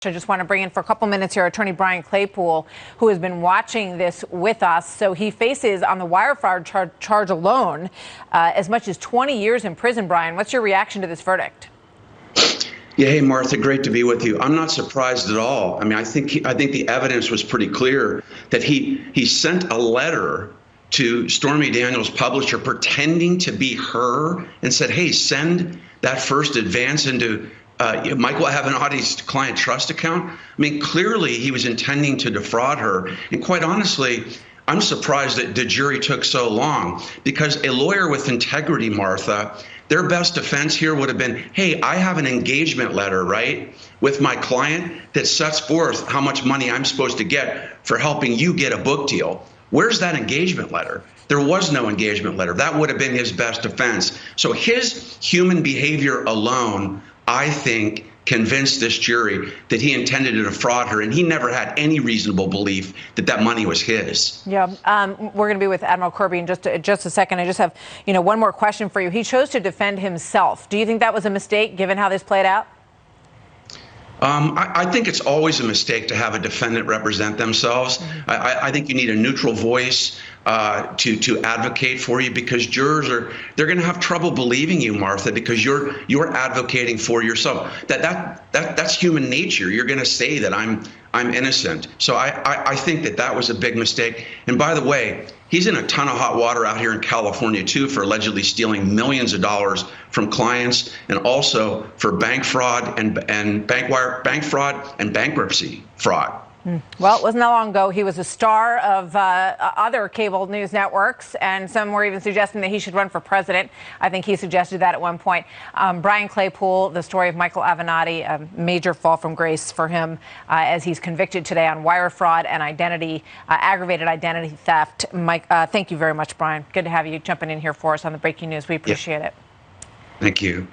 I just want to bring in for a couple minutes here Attorney Brian Claypool, who has been watching this with us. So he faces, on the wire fraud charge alone, as much as 20 years in prison. Brian, what's your reaction to this verdict? Yeah, hey, Martha, great to be with you. I'm not surprised at all. I mean, I think the evidence was pretty clear that he sent a letter to Stormy Daniels' publisher pretending to be her and said, hey, send that first advance into Michael Avenatti's client trust account. I mean, clearly he was intending to defraud her. And quite honestly, I'm surprised that the jury took so long, because a lawyer with integrity, Martha, their best defense here would have been, hey, I have an engagement letter, right, with my client that sets forth how much money I'm supposed to get for helping you get a book deal. Where's that engagement letter? There was no engagement letter. That would have been his best defense. So his human behavior alone, I think, convinced this jury that he intended to defraud her, and he never had any reasonable belief that that money was his. Yeah, we're going to be with Admiral Kirby in just a second. I just have, one more question for you. He chose to defend himself. Do you think that was a mistake, given how this played out? I think it's always a mistake to have a defendant represent themselves. Mm-hmm. I think you need a neutral voice to advocate for you, because jurors they're going to have trouble believing you, Martha, because you're advocating for yourself. That's human nature. You're going to say that I'm innocent. So I think that was a big mistake. And by the way, he's in a ton of hot water out here in California too, for allegedly stealing millions of dollars from clients, and also for bank fraud and bank fraud and bankruptcy fraud. Well, it wasn't that long ago. He was a star of other cable news networks, and some were even suggesting that he should run for president. I think he suggested that at one point. Brian Claypool, the story of Michael Avenatti, a major fall from grace for him as he's convicted today on wire fraud and aggravated identity theft. Mike, thank you very much, Brian. Good to have you jumping in here for us on the breaking news. We appreciate it. Thank you.